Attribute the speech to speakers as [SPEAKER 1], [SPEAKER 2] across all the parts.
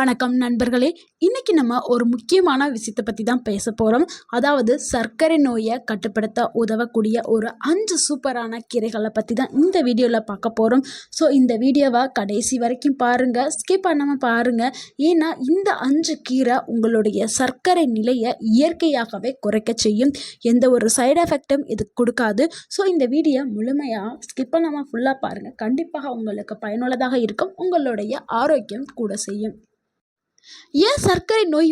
[SPEAKER 1] வணக்கம் நண்பர்களே. இன்னைக்கு நம்ம ஒரு முக்கியமான விஷயத்தை பற்றி தான் பேச போகிறோம். அதாவது சர்க்கரை நோயை கட்டுப்படுத்த உதவக்கூடிய ஒரு 5 சூப்பரான கீரைகளை பற்றி தான் இந்த வீடியோவில் பார்க்க போகிறோம். ஸோ இந்த வீடியோவை கடைசி வரைக்கும் பாருங்கள், ஸ்கிப் பண்ணாமல் பாருங்கள். ஏன்னா இந்த 5 கீரை உங்களுடைய சர்க்கரை நிலையை இயற்கையாகவே குறைக்க செய்யும். எந்த ஒரு சைடு எஃபெக்டும் இது கொடுக்காது. ஸோ இந்த வீடியோ முழுமையாக ஸ்கிப் பண்ணாமல் ஃபுல்லாக பாருங்கள். கண்டிப்பாக உங்களுக்கு பயனுள்ளதாக இருக்கும். உங்களுடைய ஆரோக்கியம் கூட செய்யும். ஏன் சர்க்கரை நோய்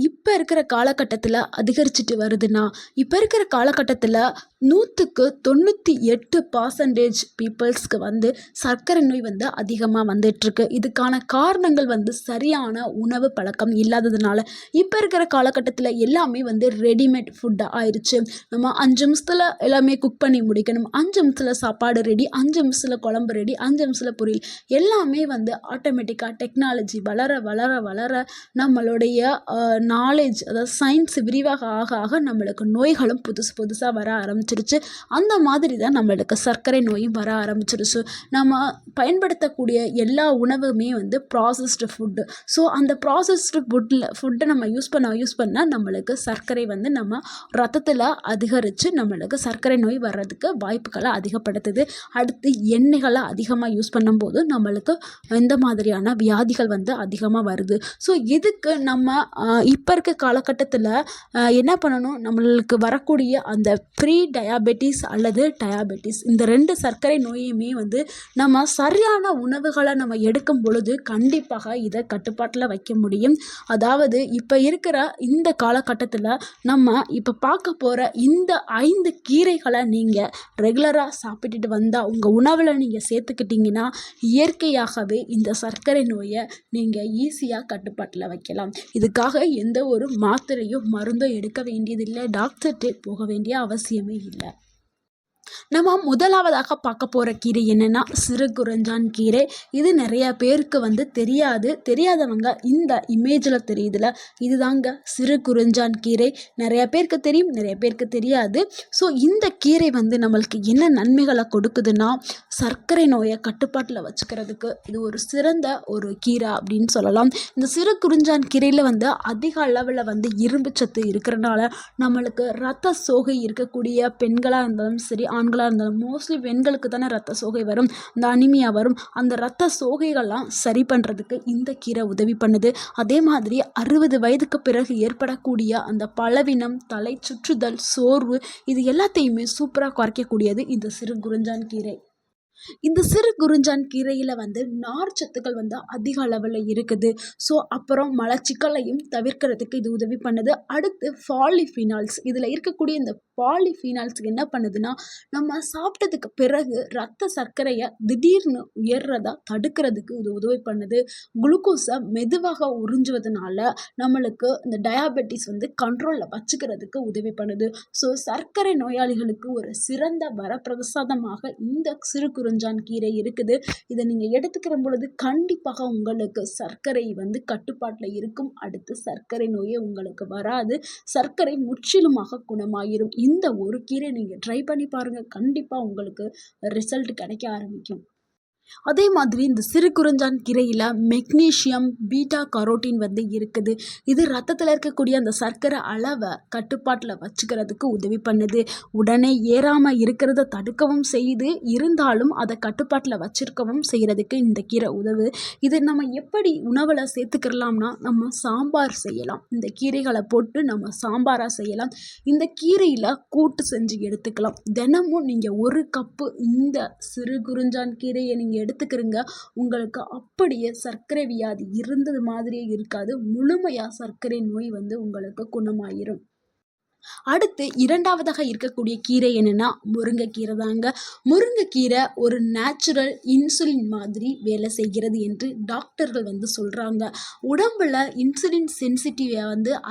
[SPEAKER 1] இப்போ இருக்கிற காலகட்டத்தில் அதிகரிச்சுட்டு வருதுன்னா, இப்போ இருக்கிற காலகட்டத்தில் 100க்கு 98% பீப்புள்ஸ்க்கு சர்க்கரை நோய் அதிகமாக வந்துட்டுருக்கு. இதுக்கான காரணங்கள் சரியான உணவு பழக்கம் இல்லாததுனால. இப்போ இருக்கிற காலகட்டத்தில் எல்லாமே ரெடிமேட் ஃபுட்டாக ஆயிடுச்சு. நம்ம 5 நிமிஷத்தில் எல்லாமே குக் பண்ணி முடிக்கணும், 5 நிமிஷத்தில் சாப்பாடு ரெடி, 5 நிமிஷத்தில் குழம்பு ரெடி, 5 நிமிஷத்தில் பொரியல், எல்லாமே ஆட்டோமேட்டிக்காக டெக்னாலஜி வளர வளர வளர நம்மளுடைய நாலேஜ், அதாவது சயின்ஸ் விரிவாக ஆக ஆக நம்மளுக்கு நோய்களும் புதுசு புதுசாக வர ஆரம்பிச்சிருச்சு. அந்த மாதிரி தான் நம்மளுக்கு சர்க்கரை நோயும் வர ஆரம்பிச்சிருச்சு. நம்ம பயன்படுத்தக்கூடிய எல்லா உணவுமே ப்ராசஸ்டு ஃபுட்டு. ஸோ அந்த ப்ராசஸ்டு ஃபுட்டை நம்ம யூஸ் பண்ண நம்மளுக்கு சர்க்கரை நம்ம ரத்தத்தில் அதிகரித்து நம்மளுக்கு சர்க்கரை நோய் வர்றதுக்கு வாய்ப்புகளை அதிகப்படுத்துது. அடுத்து எண்ணெய்களை அதிகமாக யூஸ் பண்ணும்போது நம்மளுக்கு இந்த மாதிரியான வியாதிகள் அதிகமாக வருது. ஸோ இதுக்கு நம்ம இப்போ இருக்க காலகட்டத்தில் என்ன பண்ணணும், நம்மளுக்கு வரக்கூடிய அந்த ப்ரீ டயாபெட்டிஸ் அல்லது டயாபெட்டிஸ், இந்த 2 சர்க்கரை நோயுமே நம்ம சரியான உணவுகளை நம்ம எடுக்கும் பொழுது கண்டிப்பாக இதை கட்டுப்பாட்டில் வைக்க முடியும். அதாவது இப்போ இருக்கிற இந்த காலகட்டத்தில் நம்ம இப்போ பார்க்க போகிற இந்த 5 கீரைகளை நீங்கள் ரெகுலராக சாப்பிட்டுட்டு வந்தால், உங்கள் உணவில் நீங்கள் சேர்த்துக்கிட்டிங்கன்னா இயற்கையாகவே இந்த சர்க்கரை நோயை நீங்கள் ஈஸியாக கட்டுப்பாட்டில் வைக்கலாம். இதுக்காக எந்த ஒரு மாத்திரையோ மருந்தோ எடுக்க வேண்டியதில்லை, டாக்டர்கிட்ட போக வேண்டிய அவசியமே இல்லை. நம்ம முதலாவதாக பார்க்க போகிற கீரை என்னென்னா சிறுகுறிஞ்சான் கீரை. இது நிறையா பேருக்கு தெரியாதவங்க இந்த இமேஜில் தெரியுதுல, இதுதாங்க சிறுகுறிஞ்சான் கீரை. நிறையா பேருக்கு தெரியும், நிறைய பேருக்கு தெரியாது. ஸோ இந்த கீரை நம்மளுக்கு என்ன நன்மைகளை கொடுக்குதுன்னா, சர்க்கரை நோயை கட்டுப்பாட்டில் வச்சுக்கிறதுக்கு இது ஒரு சிறந்த ஒரு கீரை அப்படின்னு சொல்லலாம். இந்த சிறுகுறிஞ்சான் கீரையில் அதிக அளவில் இரும்பு சத்து இருக்கிறனால நம்மளுக்கு ரத்த சோகை இருக்கக்கூடிய பெண்களாக இருந்தாலும் சரி, ஆண்களாக இருந்தாலும், மோஸ்ட்லி பெண்களுக்கு தானே ரத்த சோகை வரும், இந்த அனிமியா வரும். அந்த ரத்த சோகைகள்லாம் சரி பண்ணுறதுக்கு இந்த கீரை உதவி பண்ணுது. அதே மாதிரி 60 வயதுக்கு பிறகு ஏற்படக்கூடிய அந்த பலவீனம், தலை சுற்றுதல், சோர்வு, இது எல்லாத்தையுமே சூப்பராக குறைக்கக்கூடியது இந்த சிறுகுறிஞ்சான் கீரை. இந்த சிறுகுறிஞ்சான் கீரையில் நார் சத்துக்கள் அதிக அளவில் இருக்குது. ஸோ அப்புறம் மலச்சிக்கலையும் தவிர்க்கிறதுக்கு இது உதவி பண்ணுது. அடுத்து பாலிஃபினால்ஸ், இதில் இருக்கக்கூடிய இந்த பாலிஃபினால்ஸ் என்ன பண்ணுதுன்னா, நம்ம சாப்பிட்டதுக்கு பிறகு ரத்த சர்க்கரையை திடீர்னு உயர்றதா தடுக்கிறதுக்கு இது உதவி பண்ணுது. குளுக்கோஸை மெதுவாக உறிஞ்சுவதனால நம்மளுக்கு இந்த டயாபெட்டிஸ் கண்ட்ரோலில் வச்சுக்கிறதுக்கு உதவி பண்ணுது. ஸோ சர்க்கரை நோயாளிகளுக்கு ஒரு சிறந்த வரப்பிரசாதமாக இந்த சிறுகுறிஞ்சான் கீரை இருக்குது. இதை நீங்கள் எடுத்துக்கிற பொழுது கண்டிப்பாக உங்களுக்கு சர்க்கரை கட்டுப்பாட்டில் இருக்கும். அடுத்து சர்க்கரை நோயே உங்களுக்கு வராது. சர்க்கரை முற்றிலுமாக குணமாயிரும். இந்த ஒரு கீரை நீங்கள் ட்ரை பண்ணி பாருங்கள், கண்டிப்பாக உங்களுக்கு ரிசல்ட் கிடைக்க ஆரம்பிக்கும். அதே மாதிரி இந்த சிறுகுறிஞ்சான் கீரையில் மெக்னீஷியம், பீட்டா கரோட்டின் இருக்குது. இது ரத்தத்தில் இருக்கக்கூடிய அந்த சர்க்கரை அளவை கட்டுப்பாட்டில் வச்சுக்கிறதுக்கு உதவி பண்ணுது. உடனே ஏறாமல் இருக்கிறத தடுக்கவும் செய்யுது, இருந்தாலும் அதை கட்டுப்பாட்டில் வச்சிருக்கவும் செய்கிறதுக்கு இந்த கீரை உதவு. இது நம்ம எப்படி உணவில் சேர்த்துக்கிறலாம்னா, நம்ம சாம்பார் செய்யலாம். இந்த கீரைகளை போட்டு நம்ம சாம்பாராக செய்யலாம். இந்த கீரையில் கூட்டு செஞ்சு எடுத்துக்கலாம். தினமும் நீங்கள் 1 கப்பு இந்த சிறுகுறிஞ்சான் கீரையை நீங்கள் எடுத்துக்கிறீங்க, உங்களுக்கு அப்படியே சர்க்கரை வியாதி இருந்தது மாதிரியே இருக்காது. முழுமையாக சர்க்கரை நோய் உங்களுக்கு குணமாயிரும். அடுத்து 2வதாக இருக்கக்கூடிய கீரை என்னென்னா முருங்கைக்கீரை தாங்க. முருங்கைக்கீரை ஒரு நேச்சுரல் இன்சுலின் மாதிரி வேலை செய்கிறது என்று டாக்டர்கள் சொல்கிறாங்க. உடம்பில் இன்சுலின் சென்சிட்டிவை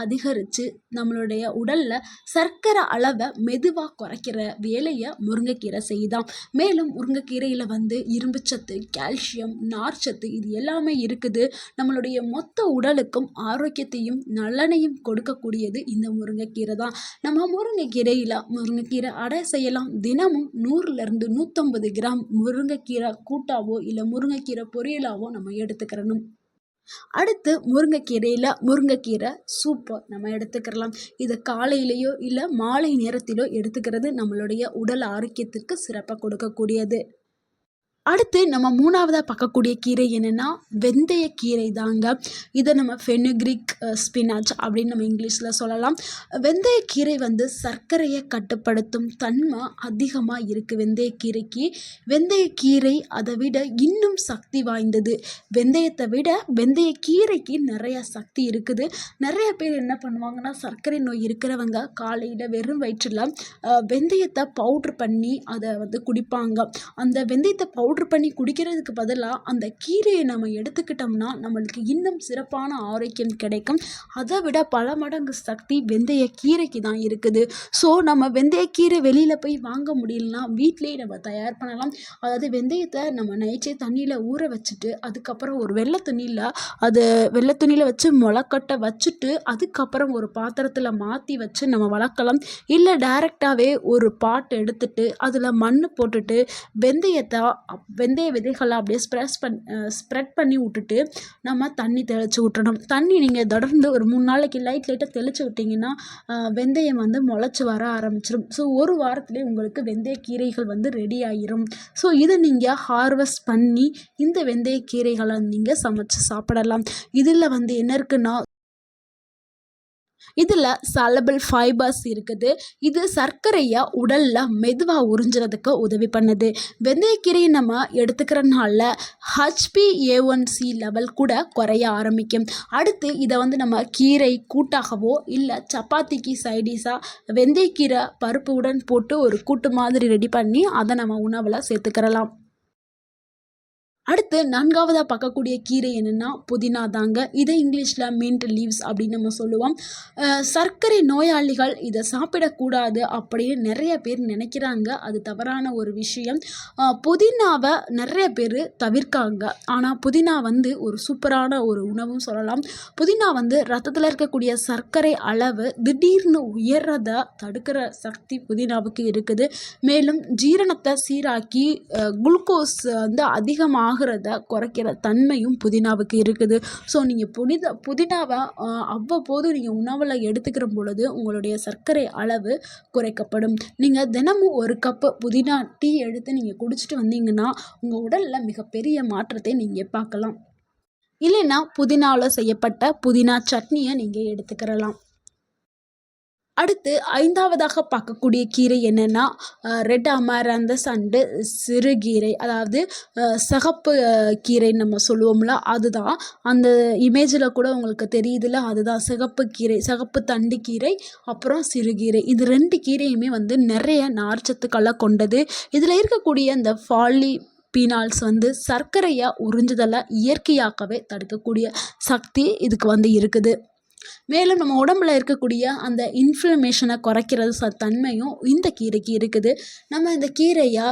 [SPEAKER 1] அதிகரித்து நம்மளுடைய உடலில் சர்க்கரை அளவை மெதுவாக குறைக்கிற வேலையை முருங்கைக்கீரை செய்யுதாம். மேலும் முருங்கைக்கீரையில் இரும்புச்சத்து, கால்சியம், நார்ச்சத்து, இது எல்லாமே இருக்குது. நம்மளுடைய மொத்த உடலுக்கும் ஆரோக்கியத்தையும் நலனையும் கொடுக்கக்கூடியது இந்த முருங்கைக்கீரை தான். நம்ம முருங்கைக்கீரை அடை செய்யலாம். தினமும் 100லேருந்து 150 கிராம் முருங்கைக்கீரை கூட்டாவோ இல்லை முருங்கைக்கீரை பொரியலாவோ நம்ம எடுத்துக்கிறணும். அடுத்து முருங்கைக்கீரை சூப்பு நம்ம எடுத்துக்கிறலாம். இது காலையிலேயோ இல்லை மாலை நேரத்திலோ எடுத்துக்கிறது நம்மளுடைய உடல் ஆரோக்கியத்திற்கு சிறப்பாக கொடுக்கக்கூடியது. அடுத்து நம்ம 3வதா பார்க்கக்கூடிய கீரை என்னென்னா வெந்தயக்கீரை தாங்க. இதை நம்ம ஃபெனுக்ரிக் ஸ்பினாச் அப்படின்னு நம்ம இங்கிலீஷில் சொல்லலாம். வெந்தயக்கீரை வந்து சர்க்கரையை கட்டுப்படுத்தும் தன்மை அதிகமாக இருக்குது வெந்தயக்கீரைக்கு. வெந்தயக்கீரை அதை விட இன்னும் சக்தி வாய்ந்தது. வெந்தயத்தை விட வெந்தயக்கீரைக்கு நிறைய சக்தி இருக்குது. நிறைய பேர் என்ன பண்ணுவாங்கன்னா, சர்க்கரை நோய் இருக்கிறவங்க காலையில் வெறும் வயிற்றில் வெந்தயத்தை பவுட்ரு பண்ணி அதை வந்து குடிப்பாங்க. அந்த வெந்தயத்தை பவுட்ரு பண்ணி குடிக்கிறதுக்கு பதிலாக அந்த கீரையை நம்ம எடுத்துக்கிட்டோம்னா நம்மளுக்கு இன்னும் சிறப்பான ஆரோக்கியம் கிடைக்கும். அதை விட பல மடங்கு சக்தி வெந்தய கீரைக்கு தான் இருக்குது. ஸோ நம்ம வெந்தயக்கீரை வெளியில் போய் வாங்க முடியலனா வீட்டிலேயே நம்ம தயார் பண்ணலாம். அதாவது வெந்தயத்தை நம்ம நைட்டே தண்ணியில் ஊற வச்சுட்டு அதுக்கப்புறம் ஒரு வெள்ளை துணியில் வச்சு முளைக்கட்டை வச்சுட்டு அதுக்கப்புறம் ஒரு பாத்திரத்தில் மாற்றி வச்சு நம்ம வளர்க்கலாம். இல்லை டைரெக்டாகவே ஒரு பாட் எடுத்துட்டு அதில் மண் போட்டுட்டு வெந்தய விதைகளை அப்படியே ஸ்ப்ரெட் பண்ணி விட்டுட்டு நம்ம தண்ணி தெளித்து விட்டுறணும். தண்ணி நீங்கள் தொடர்ந்து ஒரு 3 நாளைக்கு லைட்டாக தெளித்து விட்டிங்கன்னா வெந்தயம் வந்து முளைச்சி வர ஆரம்பிச்சிடும். ஸோ ஒரு வாரத்துலேயே உங்களுக்கு வெந்தய கீரைகள் வந்து ரெடி ஆகிரும். ஸோ இதை நீங்கள் ஹார்வெஸ்ட் பண்ணி இந்த வெந்தய கீரைகளை நீங்கள் சமைச்சு சாப்பிடலாம். இதில் வந்து என்ன இருக்குன்னா, இதில் சாலபிள் ஃபைபர்ஸ் இருக்குது. இது சர்க்கரையை உடலில் மெதுவாக உறிஞ்சுறதுக்கு உதவி பண்ணுது. வெந்தயக்கீரையை நம்ம எடுத்துக்கிறனால HbA1c லெவல் கூட குறைய ஆரம்பிக்கும். அடுத்து இதை வந்து நம்ம கீரை கூட்டாகவோ இல்லை சப்பாத்திக்கு சைடிஷாக வெந்தயக்கீரை பருப்புடன் போட்டு ஒரு கூட்டு மாதிரி ரெடி பண்ணி அதை நம்ம உணவில் சேர்த்துக்கிறலாம். அடுத்து 4வதா பார்க்கக்கூடிய கீரை என்னென்னா புதினா தாங்க. இதை இங்கிலீஷில் மின்ட் லீவ்ஸ் அப்படின்னு நம்ம சொல்லுவோம். சர்க்கரை நோயாளிகள் இதை சாப்பிடக்கூடாது அப்படின்னு நிறைய பேர் நினைக்கிறாங்க. அது தவறான ஒரு விஷயம். புதினாவை நிறைய பேர் தவிர்க்காங்க. ஆனால் புதினா வந்து ஒரு சூப்பரான ஒரு உணவும் சொல்லலாம். புதினா வந்து ரத்தத்தில் இருக்கக்கூடிய சர்க்கரை அளவு திடீர்னு உயர்றதை தடுக்கிற சக்தி புதினாவுக்கு இருக்குது. மேலும் ஜீரணத்தை சீராக்கி குளுக்கோஸ் வந்து அதிகமாகிறத குறைக்கிற தன்மையும் புதினாவுக்கு இருக்குது. ஸோ நீங்கள் புதினாவை அவ்வப்போது நீங்கள் உணவில் எடுத்துக்கிற பொழுது உங்களுடைய சர்க்கரை அளவு குறைக்கப்படும். நீங்கள் தினமும் 1 கப்பு புதினா டீ எடுத்து நீங்கள் குடிச்சிட்டு வந்தீங்கன்னா உங்கள் உடலில் மிகப்பெரிய மாற்றத்தை நீங்கள் பார்க்கலாம். இல்லைன்னா புதினாவில் செய்யப்பட்ட புதினா சட்னியை நீங்கள் எடுத்துக்கிறலாம். அடுத்து 5வதாக பார்க்கக்கூடிய கீரை என்னென்னா ரெட் அமராந்தஸ் அண்டு சிறுகீரை. அதாவது சிகப்பு கீரைன்னு நம்ம சொல்லுவோம்ல, அதுதான். அந்த இமேஜில் கூட உங்களுக்கு தெரியுதுல, அதுதான் சிகப்பு கீரை, சிகப்பு தண்டு கீரை, அப்புறம் சிறுகீரை. இது 2 கீரையுமே வந்து நிறைய நார்ச்சத்துக்களை கொண்டது. இதில் இருக்கக்கூடிய இந்த பீனால்ஸ் வந்து சர்க்கரையை உறிஞ்சுதலை இயற்கையாகவே தடுக்கக்கூடிய சக்தி இதுக்கு வந்து இருக்குது. மேலும் நம்ம உடம்புல இருக்கக்கூடிய அந்த இன்ஃப்ளமேஷனை குறைக்கிறது தன்மையும் இந்த கீரைக்கு இருக்குது. நம்ம இந்த கீரையை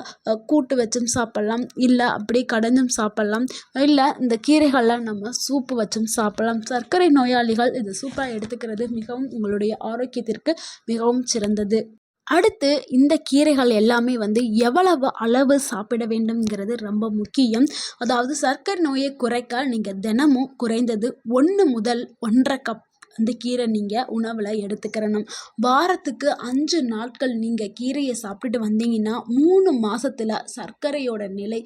[SPEAKER 1] கூட்டு வச்சும் சாப்பிட்லாம், இல்லை அப்படியே கடைஞ்சும் சாப்பிட்லாம், இல்லை இந்த கீரைகளை நம்ம சூப்பு வச்சும் சாப்பிட்லாம். சர்க்கரை நோயாளிகள் இது சூப்பாக எடுத்துக்கிறது மிகவும் உங்களுடைய ஆரோக்கியத்திற்கு மிகவும் சிறந்தது. அடுத்து இந்த கீரைகள் எல்லாமே வந்து எவ்வளவு அளவு சாப்பிட வேண்டும்ங்கிறது ரொம்ப முக்கியம். அதாவது சர்க்கரை நோயை குறைக்க நீங்கள் தினமும் குறைந்தது 1 முதல் 1½ கப் அந்த கீரை நீங்கள் உணவில் எடுத்துக்கிறணும். வாரத்துக்கு 5 நாட்கள் நீங்கள் கீரையை சாப்பிட்டுட்டு வந்தீங்கன்னா 3 மாதத்தில் சர்க்கரையோட நிலை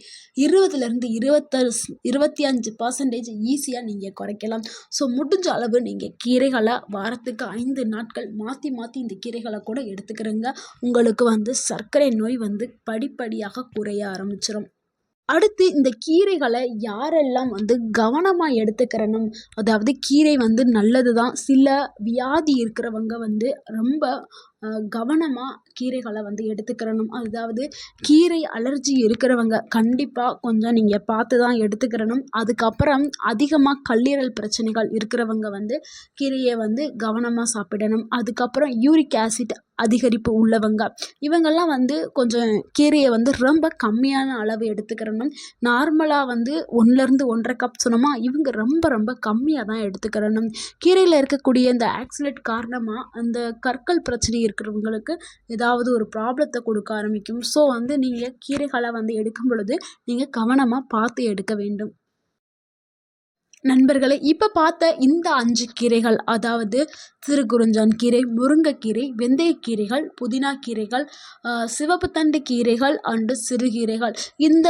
[SPEAKER 1] 20லேருந்து 25% ஈஸியாக நீங்கள் குறைக்கலாம். ஸோ முடிஞ்ச அளவு நீங்கள் கீரைகளை வாரத்துக்கு 5 நாட்கள் மாற்றி இந்த கீரைகளை கூட எடுத்துக்கிறங்க. உங்களுக்கு வந்து சர்க்கரை நோய் வந்து படிப்படியாக குறைய ஆரம்பிச்சிடும். அடுத்து இந்த கீரைகளை யாரெல்லாம் வந்து கவனமாக எடுத்துக்கிறணும், அதாவது கீரை வந்து நல்லது தான். சில வியாதி இருக்கிறவங்க வந்து ரொம்ப கவனமாக கீரைகளை வந்து எடுத்துக்கிறணும். அதாவது கீரை அலர்ஜி இருக்கிறவங்க கண்டிப்பாக கொஞ்சம் நீங்கள் பார்த்து தான் எடுத்துக்கிறணும். அதுக்கப்புறம் அதிகமாக கல்லீரல் பிரச்சனைகள் இருக்கிறவங்க வந்து கீரையை வந்து கவனமாக சாப்பிடணும். அதுக்கப்புறம் யூரிக் ஆசிட் அதிகரிப்பு உள்ளவங்க இவங்கெல்லாம் வந்து கொஞ்சம் கீரையை வந்து ரொம்ப கம்மியான அளவு எடுத்துக்கிறணும். நார்மலாக வந்து 1லேருந்து 1½ கப் சொன்னோமா, இவங்க ரொம்ப கம்மியாக தான் எடுத்துக்கிறணும். கீரையில் இருக்கக்கூடிய இந்த ஆக்சிலேட் காரணமாக அந்த கற்கள் பிரச்சனை இருக்கிறவங்களுக்கு ஏதாவது ஒரு ப்ராப்ளத்தை கொடுக்க ஆரம்பிக்கும். ஸோ வந்து நீங்கள் கீரைகளை வந்து எடுக்கும் பொழுது நீங்கள் கவனமாக பார்த்து எடுக்க வேண்டும். நண்பர்களே, இப்போ பார்த்த இந்த 5 கீரைகள், அதாவது சிறுகுறிஞ்சான் கீரை, முருங்கைக்கீரை, வெந்தயக்கீரைகள், புதினா கீரைகள், சிவப்பு தண்டு கீரைகள் அண்டு சிறுகீரைகள், இந்த